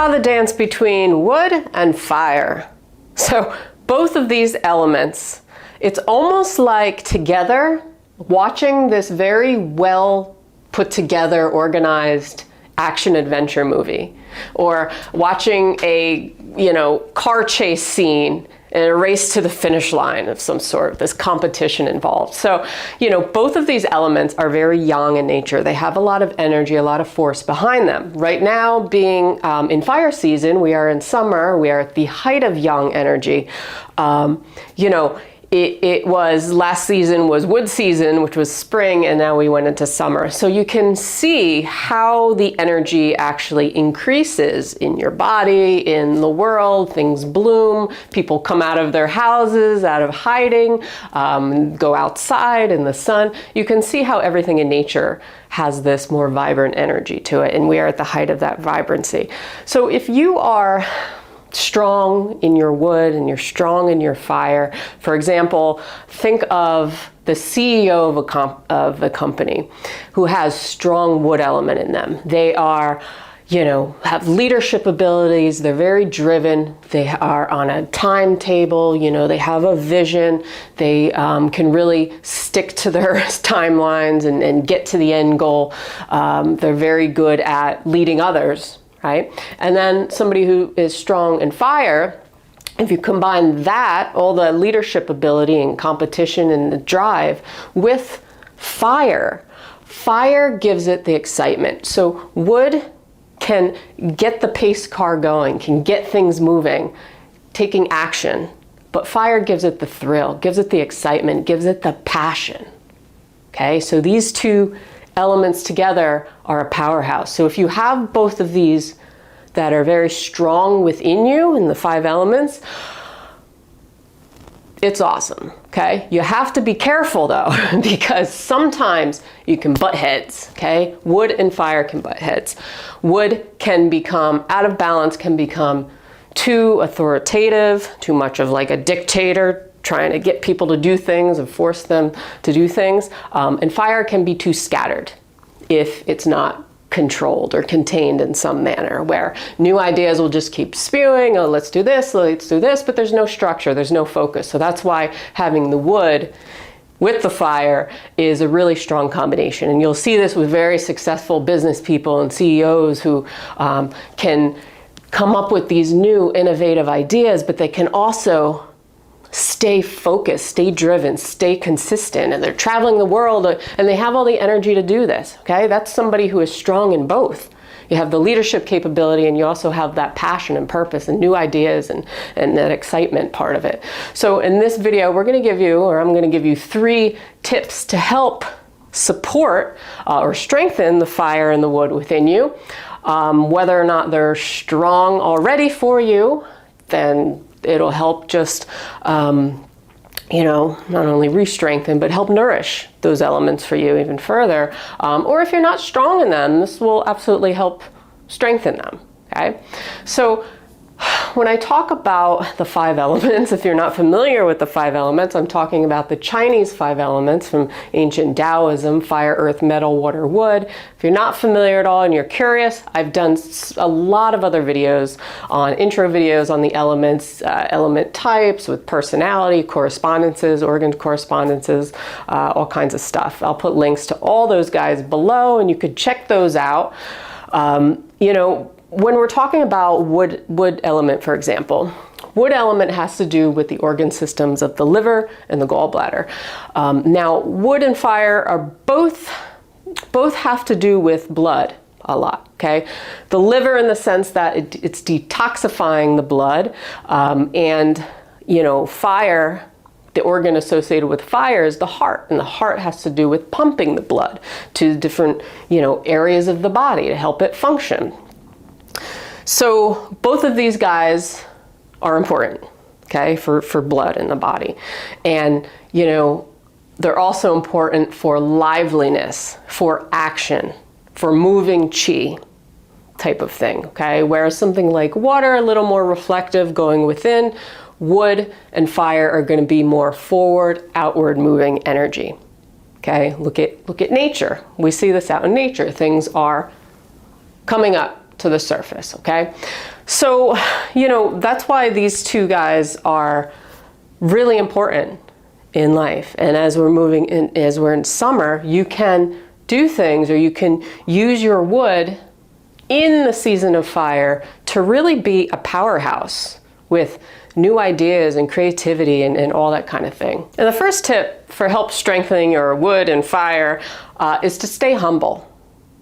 Ah, the dance between wood and fire. So both of these elements, it's almost like together, watching this very well put together, organized action adventure movie, or watching a, car chase scene and a race to the finish line of some sort, this competition involved. So, both of these elements are very yang in nature. They have a lot of energy, a lot of force behind them. Right now, being in fire season, we are in summer, we are at the height of yang energy. It was, last season was wood season, which was spring, and now we went into summer. So you can see how the energy actually increases in your body, in the world, things bloom, people come out of their houses, out of hiding, go outside in the sun. You can see how everything in nature has this more vibrant energy to it, and we are at the height of that vibrancy. So if you are strong in your wood and you're strong in your fire. For example, think of the CEO of a company who has strong wood element in them. They are, have leadership abilities. They're very driven. They are on a timetable. They have a vision. They can really stick to their timelines and get to the end goal. They're very good at leading others. Right? And then somebody who is strong in fire, if you combine that, all the leadership ability and competition and the drive with fire, fire gives it the excitement. So wood can get the pace car going, can get things moving, taking action, but fire gives it the thrill, gives it the excitement, gives it the passion. Okay, so these two elements together are a powerhouse. So if you have both of these that are very strong within you in the 5 elements, it's awesome, okay? You have to be careful though, because sometimes you can butt heads, okay? Wood and fire can butt heads. Wood can become out of balance, can become too authoritative, too much of like a dictator, trying to get people to do things and force them to do things. And fire can be too scattered if it's not controlled or contained in some manner, where new ideas will just keep spewing, oh, let's do this, but there's no structure, there's no focus. So that's why having the wood with the fire is a really strong combination. And you'll see this with very successful business people and CEOs who can come up with these new innovative ideas, but they can also stay focused, stay driven, stay consistent, and they're traveling the world and they have all the energy to do this, okay? That's somebody who is strong in both. You have the leadership capability and you also have that passion and purpose and new ideas and that excitement part of it. So in this video, I'm gonna give you 3 tips to help support or strengthen the fire and the wood within you. Whether or not they're strong already for you, then it'll help just, not only re-strengthen, but help nourish those elements for you even further. Or if you're not strong in them, this will absolutely help strengthen them, okay? So when I talk about the 5 elements, if you're not familiar with the 5 elements, I'm talking about the Chinese 5 elements from ancient Taoism: fire, earth, metal, water, wood. If you're not familiar at all and you're curious, I've done a lot of other videos intro videos on the elements, element types with personality, correspondences, organ correspondences, all kinds of stuff. I'll put links to all those guys below and you could check those out. When we're talking about wood element, for example, wood element has to do with the organ systems of the liver and the gallbladder. Now, wood and fire are both have to do with blood a lot, okay? The liver in the sense that it's detoxifying the blood, and, fire, the organ associated with fire is the heart, and the heart has to do with pumping the blood to different, areas of the body to help it function. So both of these guys are important, okay, for blood in the body. And, they're also important for liveliness, for action, for moving chi type of thing, okay? Whereas something like water, a little more reflective, going within, wood and fire are going to be more forward, outward moving energy, okay? Look at nature. We see this out in nature. Things are coming up to the surface, okay? So, that's why these two guys are really important in life. And as we're in summer, you can do things, or you can use your wood in the season of fire to really be a powerhouse with new ideas and creativity and all that kind of thing. And the first tip for help strengthening your wood and fire is to stay humble.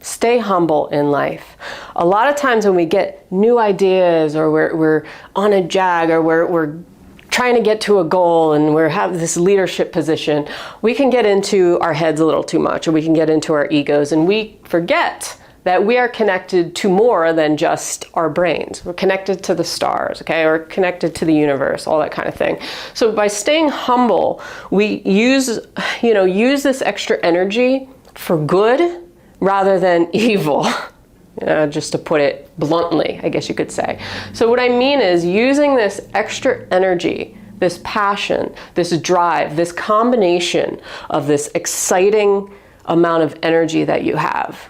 Stay humble in life. A lot of times when we get new ideas, or we're on a jag, or we're trying to get to a goal and we have this leadership position, we can get into our heads a little too much, or we can get into our egos, and we forget that we are connected to more than just our brains. We're connected to the stars, okay? We're connected to the universe, all that kind of thing. So by staying humble, we use this extra energy for good rather than evil. Just to put it bluntly, I guess you could say. So what I mean is using this extra energy, this passion, this drive, this combination of this exciting amount of energy that you have,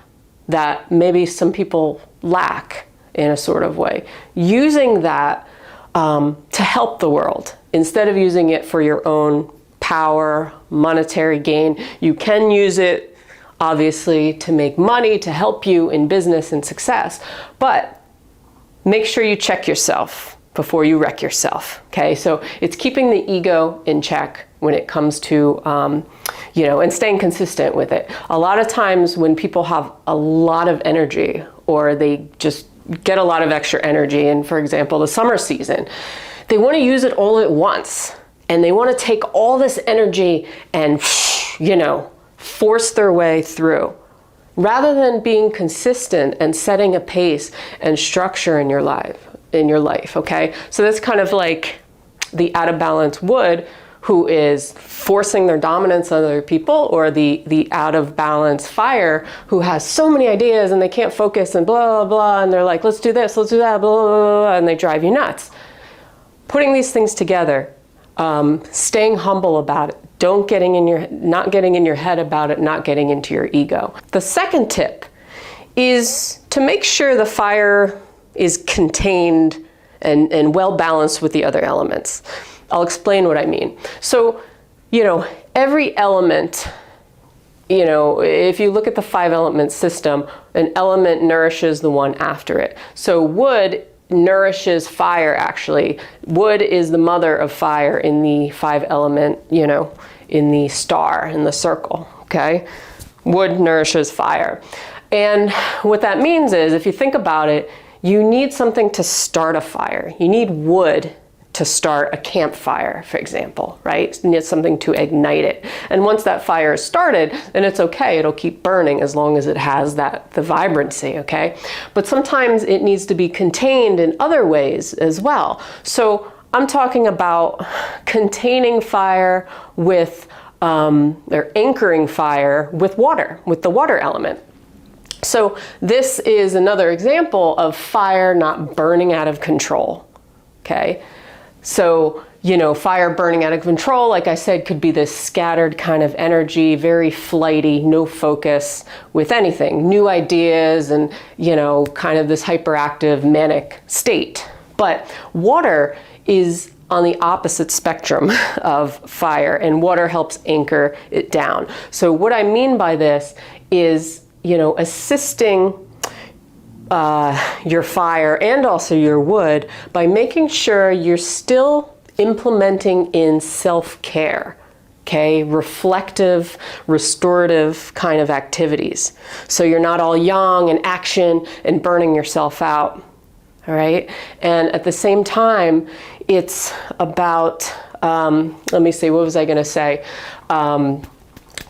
that maybe some people lack in a sort of way, using that to help the world instead of using it for your own power, monetary gain. You can use it obviously to make money, to help you in business and success, but make sure you check yourself before you wreck yourself, okay? So it's keeping the ego in check when it comes to, and staying consistent with it. A lot of times when people have a lot of energy, or they just get a lot of extra energy, and for example, the summer season, they want to use it all at once, and they want to take all this energy and, force their way through, rather than being consistent and setting a pace and structure in your life, okay? So that's kind of like the out of balance wood, who is forcing their dominance on other people, or the out of balance fire, who has so many ideas and they can't focus and blah, blah, blah, and they're like, let's do this, let's do that, blah, blah, blah, and they drive you nuts. Putting these things together, staying humble about it, not getting in your head about it, not getting into your ego. The second tip is to make sure the fire is contained and well balanced with the other elements. I'll explain what I mean. So, every element, if you look at the 5 element system, an element nourishes the one after it. So wood nourishes fire, actually. Wood is the mother of fire in the 5 element, in the star, in the circle, okay? Wood nourishes fire. And what that means is, if you think about it, you need something to start a fire. You need wood to start a campfire, for example, right? You need something to ignite it. And once that fire is started, then it's okay. It'll keep burning as long as it has the vibrancy, okay? But sometimes it needs to be contained in other ways as well. So I'm talking about containing fire with, or anchoring fire with water, with the water element. So this is another example of fire not burning out of control, okay? So, fire burning out of control, like I said, could be this scattered kind of energy, very flighty, no focus with anything, new ideas, and, kind of this hyperactive, manic state. But water is on the opposite spectrum of fire, and water helps anchor it down. So what I mean by this is, assisting your fire and also your wood by making sure you're still implementing in self-care, okay? Reflective, restorative kind of activities. So you're not all yang and action and burning yourself out, all right? And at the same time, it's about, let me see, what was I gonna say?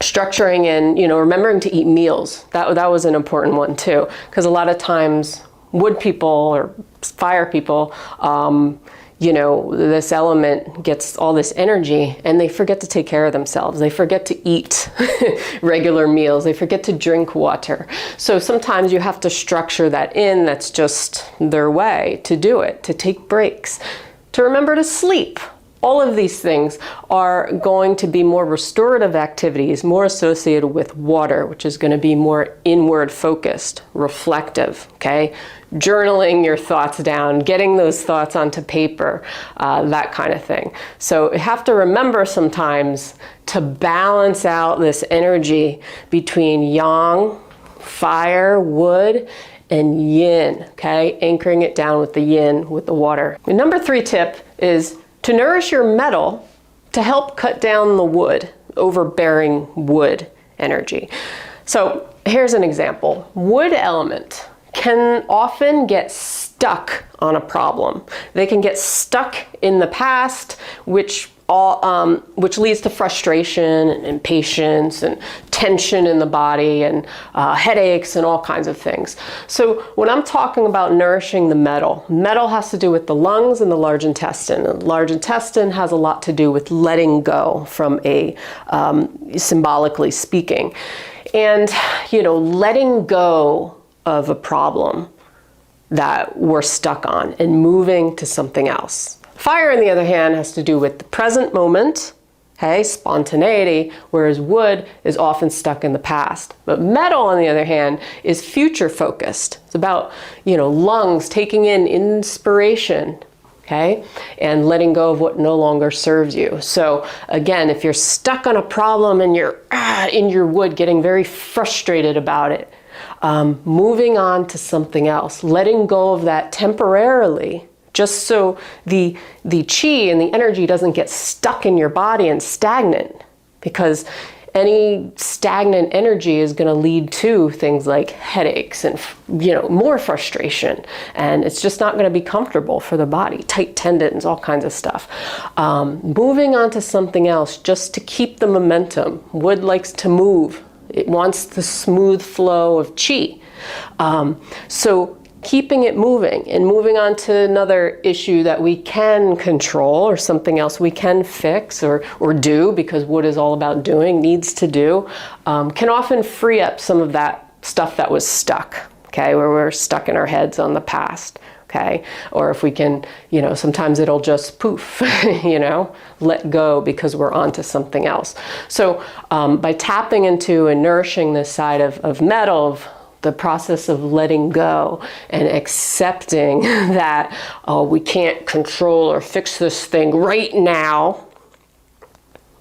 Structuring and, remembering to eat meals. That was an important one too, because a lot of times wood people or fire people, this element gets all this energy and they forget to take care of themselves. They forget to eat regular meals. They forget to drink water. So sometimes you have to structure that in. That's just their way to do it, to take breaks, to remember to sleep. All of these things are going to be more restorative activities, more associated with water, which is going to be more inward focused, reflective, okay? Journaling your thoughts down, getting those thoughts onto paper, that kind of thing. So you have to remember sometimes to balance out this energy between yang, fire, wood, and yin, okay? Anchoring it down with the yin, with the water. The number 3 tip is to nourish your metal to help cut down the wood, overbearing wood energy. So here's an example. Wood element can often get stuck on a problem. They can get stuck in the past, which leads to frustration and impatience and tension in the body and headaches and all kinds of things. So when I'm talking about nourishing the metal has to do with the lungs and the large intestine. The large intestine has a lot to do with letting go from a, symbolically speaking. And, letting go of a problem that we're stuck on and moving to something else. Fire, on the other hand, has to do with the present moment, okay, spontaneity, whereas wood is often stuck in the past. But metal, on the other hand, is future focused. It's about, lungs taking in inspiration, okay, and letting go of what no longer serves you. So again, if you're stuck on a problem and you're in your wood, getting very frustrated about it, moving on to something else, letting go of that temporarily, just so the chi and the energy doesn't get stuck in your body and stagnant, because any stagnant energy is going to lead to things like headaches and more frustration, and it's just not going to be comfortable for the body, tight tendons, all kinds of stuff. Moving on to something else just to keep the momentum. Wood likes to move. It wants the smooth flow of chi. So keeping it moving and moving on to another issue that we can control, or something else we can fix or do, because wood is all about doing, needs to do, can often free up some of that stuff that was stuck, okay, where we're stuck in our heads on the past, okay? Or if we can, sometimes it'll just poof, let go because we're onto something else. So by tapping into and nourishing this side of metal, of the process of letting go and accepting that, we can't control or fix this thing right now,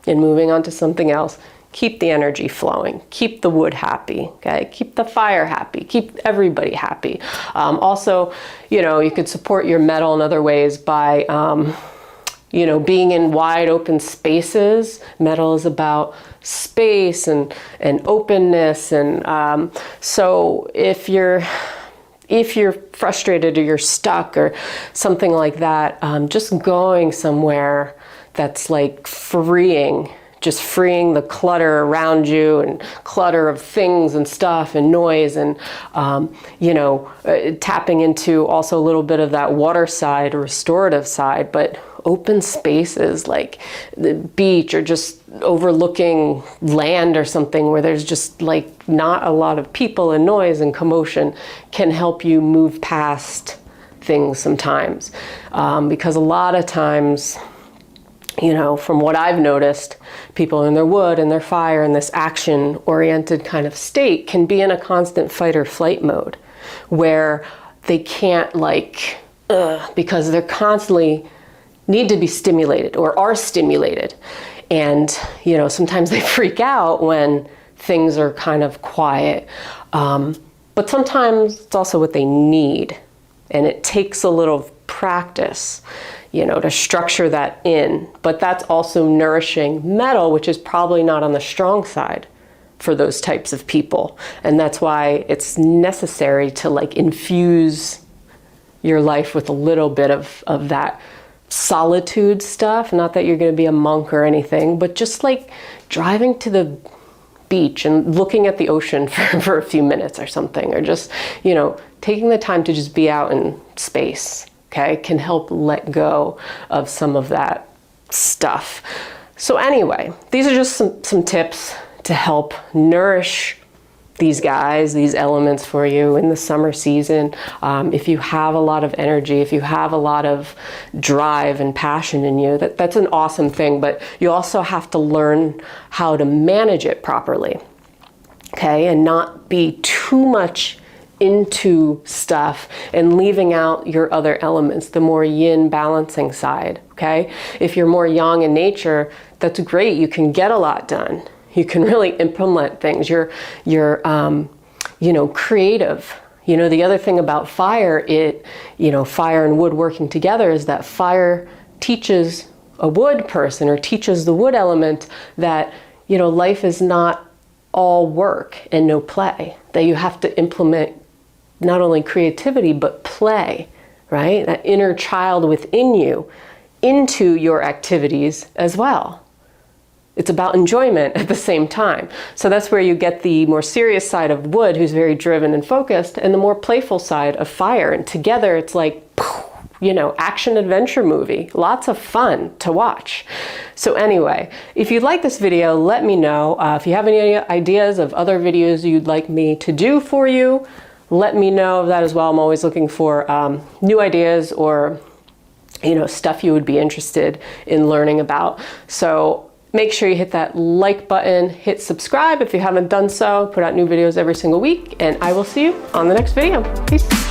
and moving on to something else, keep the energy flowing, keep the wood happy, okay? Keep the fire happy, keep everybody happy. Also, you could support your metal in other ways by, being in wide open spaces. Metal is about space and openness, and so if you're frustrated or you're stuck or something like that, just going somewhere that's like freeing, just freeing the clutter around you and clutter of things and stuff and noise, and tapping into also a little bit of that water side, restorative side, but open spaces like the beach or just overlooking land or something where there's just like not a lot of people and noise and commotion can help you move past things sometimes. Because a lot of times, from what I've noticed, people in their wood and their fire and this action-oriented kind of state can be in a constant fight or flight mode where they can't because they're constantly need to be stimulated or are stimulated. And, sometimes they freak out when things are kind of quiet. But sometimes it's also what they need. And it takes a little practice, to structure that in. But that's also nourishing metal, which is probably not on the strong side for those types of people. And that's why it's necessary to infuse your life with a little bit of that solitude stuff. Not that you're going to be a monk or anything, but just driving to the beach and looking at the ocean for a few minutes or something, or just, taking the time to just be out in space, okay, can help let go of some of that stuff. So anyway, these are just some tips to help nourish these guys, these elements for you in the summer season. If you have a lot of energy, if you have a lot of drive and passion in you, that's an awesome thing, but you also have to learn how to manage it properly, okay? And not be too much into stuff and leaving out your other elements, the more yin balancing side, okay? If you're more yang in nature, that's great. You can get a lot done. You can really implement things. You're creative. The other thing about fire, fire and wood working together is that fire teaches a wood person or teaches the wood element that, life is not all work and no play, that you have to implement not only creativity, but play, right? That inner child within you into your activities as well. It's about enjoyment at the same time. So that's where you get the more serious side of wood, who's very driven and focused, and the more playful side of fire. And together it's like, action adventure movie. Lots of fun to watch. So anyway, if you like this video, let me know. If you have any ideas of other videos you'd like me to do for you, let me know that as well. I'm always looking for new ideas or, stuff you would be interested in learning about. So make sure you hit that like button, hit subscribe if you haven't done so. Put out new videos every single week, and I will see you on the next video. Peace.